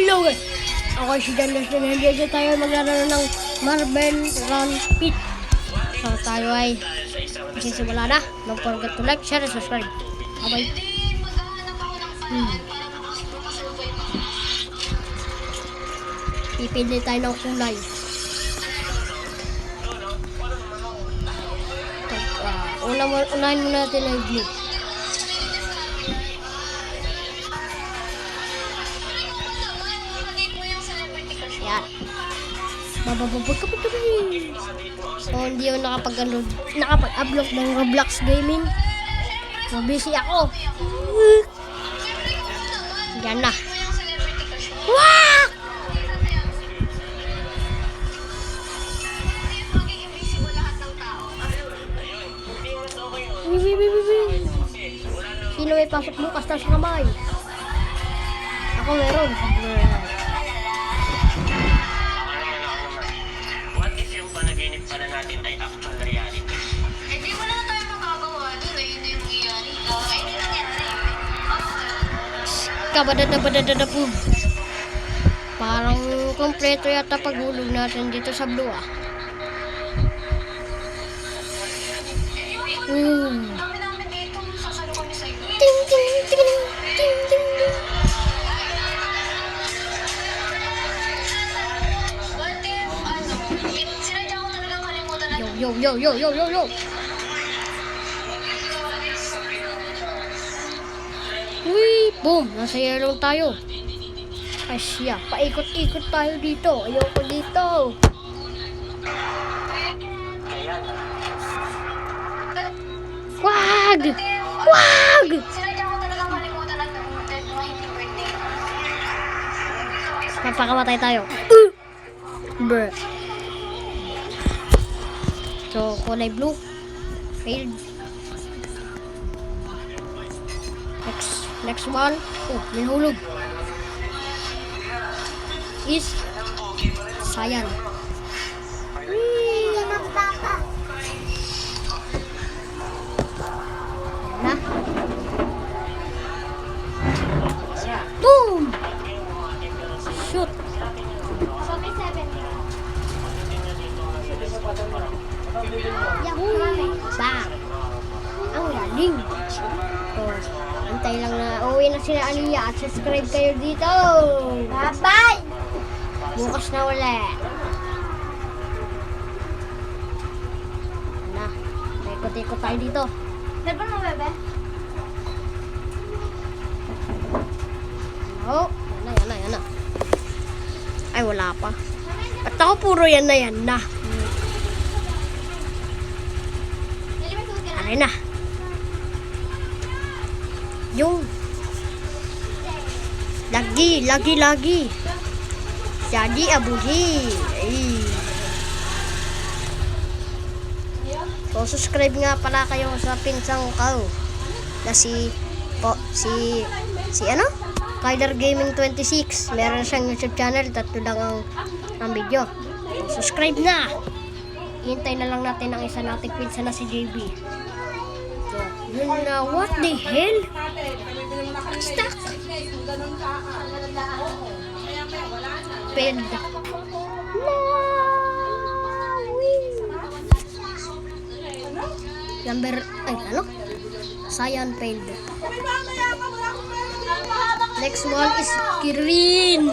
Hello guys! Ako si Danlos na nandiyan tayo maglaro ng Marble Run Pit. So tayo ay magsisimula na. Don't forget to like, share, and subscribe. Bye-bye. Pipili tayo ng kulay. Unahin muna natin ang blue. Yan. Babababag ka pa ito. So, hindi ako nakapag-upload ng Roblox Gaming. So, busy ako. Yan na. Wah! Sino may pasok bukas na sa kamay? Ako meron. What if yung panaginip pala natin ay actual reality? Eh di wala na tayo magagawa doon. Ayun na yung nangyayari. Ay, hindi nangyayari. Kabadadabadadadapub. Parang kompleto yata paghulog natin dito sa blue ah. Kami namin dito. Sasalo kami sa iyo. Ting ting ting ting ting. What if, sinadya ko talagang kalimutan na Yo. Uy, boom! Nasa yellow tayo. Ay siya, paikot-ikot tayo dito. Ayoko dito. Wag! Wag! Sinadya ko talagang kalimutan na hindi birthday. Papakamatay tayo. Bruh. So, kulay blue. Failed. Next one. Oh, may hulog. Is Cyan. Wee! Anak bata. Na. Boom! Shoot. Bang! Ang galing. Oh, antay lang na uwi na sila Aliyah at subscribe kayo dito. Bye-bye! Bukas na ulit. Na, ikot-ikot tayo dito. Meron mo, bebe? Oh, yan na. Ay, wala pa. At ako puro yan na. Alay na. Yung. Lagi. Jadi abuhi. Ay. So, subscribe nga pala kayo sa pinsang ko. Na si Kyler Gaming 26. Meron siyang YouTube channel. 3 lang ang video. So, subscribe na. Hintay na lang natin ang isa nating pinsa na si JB. So, yun na. What the hell? Stuck. Failed. Cyan failed. Next one is green.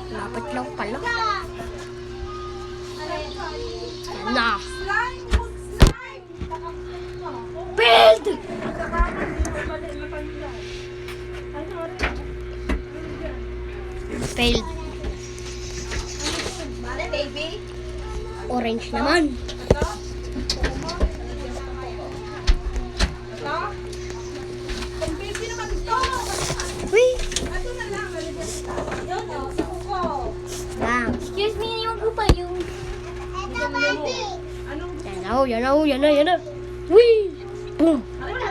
Lapit lang pala. Yan na. Failed! Failed. Baby? Orange naman. Uy! Bang! Excuse me, yung ko pa yung... Yan na. Uy! Boom!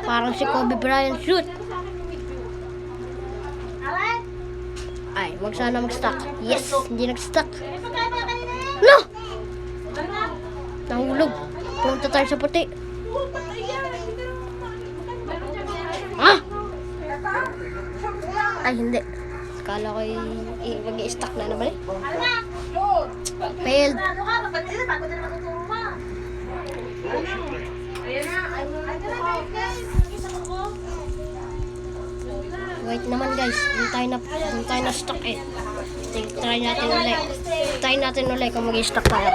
Parang si Kobe Bryant shoot. Ay, wag sana mag-stuck. Yes, hindi nag-stuck. No! Nahulog. Punta tayo sa puti. Ah! Ay, hindi. Kala ko mag-i-stack na naman eh. Failed. Wait naman guys, hindi tayo na stock eh. Try natin ulit. Try natin ulit kung mag-i-stack tayo.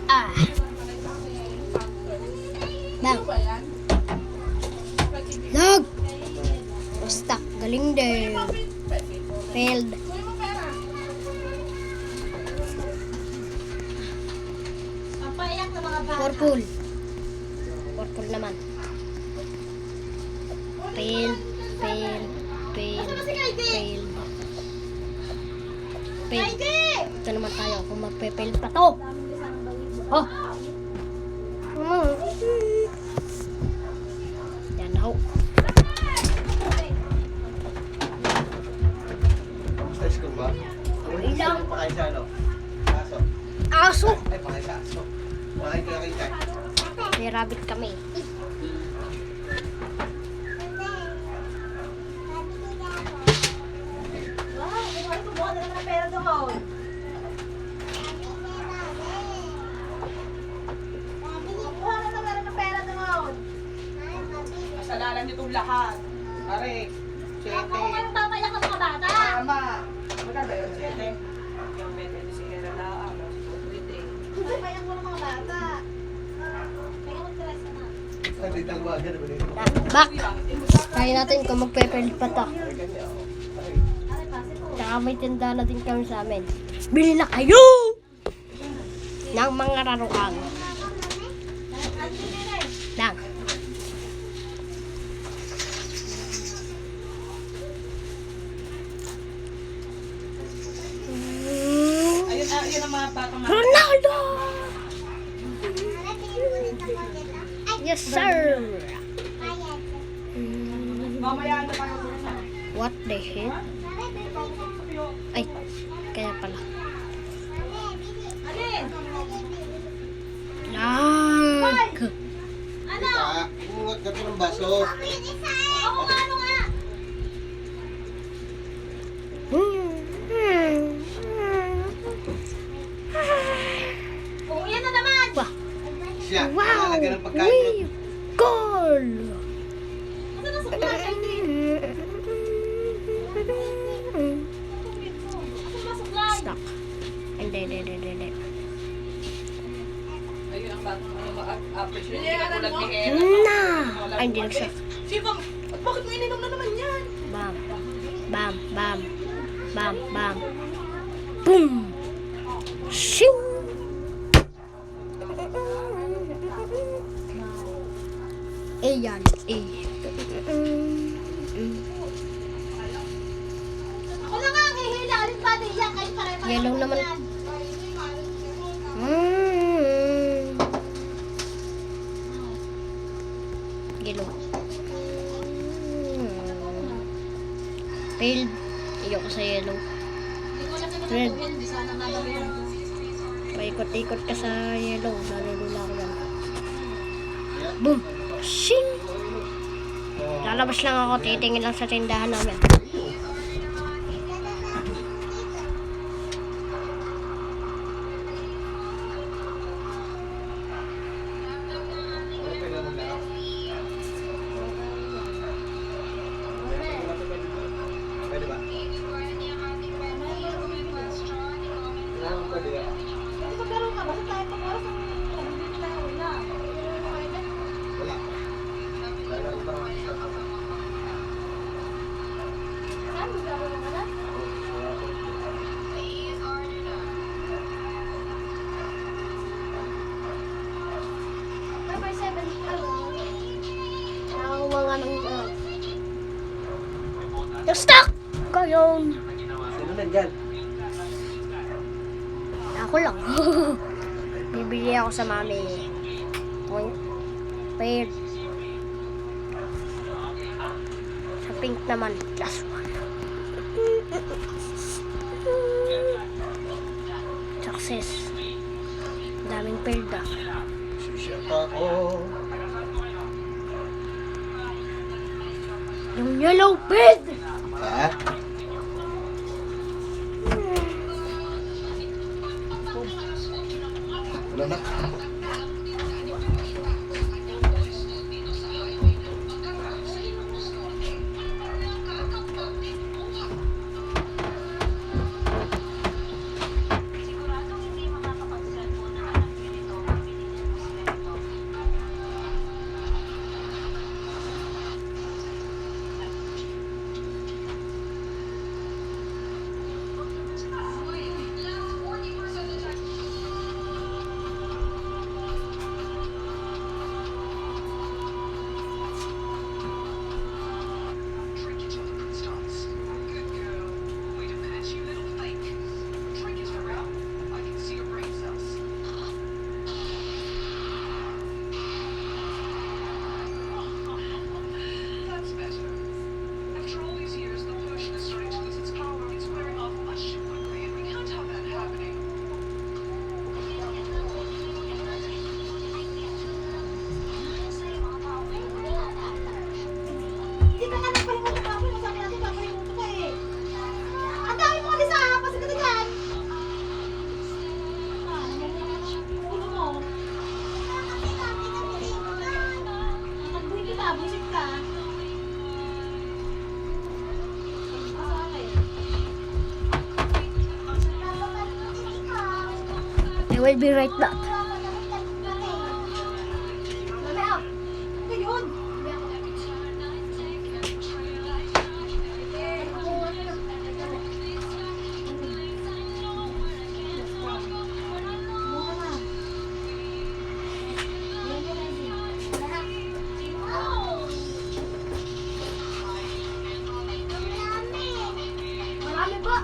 Ah. Bang. Lag. Stuck. Galing din. Failed. Purple. Purple naman. Failed. Failed. Failed. Failed. Failed. Ito naman tayo kung magpe-fail pa to. Oh. Yan na ho. Stress ko ba? Ilang? Pakain sa ano? Aso. Aso. Ay, pakain sa aso. Pakain ko lang kayo. May rabbit kami. Kasalanan nitong lahat. Pare, siyete. Tama. Maganda yun, siyete. Yung medyo si Hera na, si Pwede. Hindi tagwagan naman ito. Back. Try natin kung magpe-fail pa to. Tsaka may tinda na din kami sa amin. Bili na kayo! Ng mga laruan. Lang. Ayun ang mga batang mga. Ronaldo! Yes, sir! Mamaya na tayo doon sa. What the hell? Ay, kaya pala. Lag! Tita, imungat ka ito ng baso. Wah! Siya, Wow! nalagyan ng pagkain. Wee! Goal! Stop. Hindi. Ayun ang batang ma-appreciate. Hindi ka tulad ni Hera. Na! Ay, hindi nagsak. Sipang, bakit mo ininom na naman yan? Bam. Bam, bam. Bam, bam. Boom! Shing! Ayan. Ako na nga, hihila. Alin pa din yan? Kayo pare-pareho Yellow naman. yan. Yellow. Failed. Ayoko sa yellow. Red. Hindi sana nagawin. Paikot-ikot ka sa yellow. Nalulula ko lang. Boom! Shing! Lalabas lang ako. Titingin lang sa tindahan namin. Okay lang na. Pwede ba? Pwede ba? Magkaroon ka, basta tayo pag oras ang nagbibili tayo na. Wala. Wala pa. Saan magkaroon ka na? Number 7. Ang mga nang... Stuck! Kayon! Sino nandyan? Ako lang. Bibili ako sa mami. Paired. Sa pink naman. Last one. Success. Daming paired ah. Susya. ako. Yung yellow pig! Ha? Ano na? Hindi ka nga nagpahinga ka ako. Sabi natin papahinga ka eh. Ang dami mo kasi sa ahapas ka na dyan. Ulo mo. Nagbuhin kita, buisit ka. Asa akin? I will be right back. Ano yun? Marami po!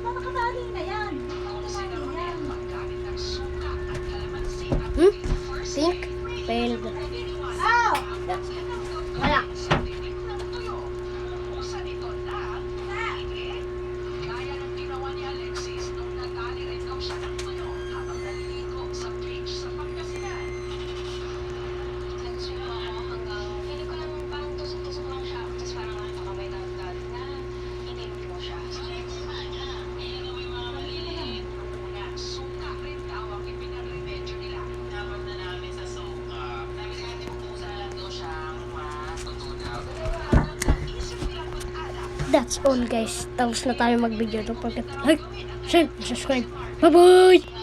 Nakakatali na yan. Nakakatali na yan. Think? Failed. Oh! Wala. That's all guys. Tapos na tayo mag-video. Don't forget to like, share, and subscribe. Bye-bye!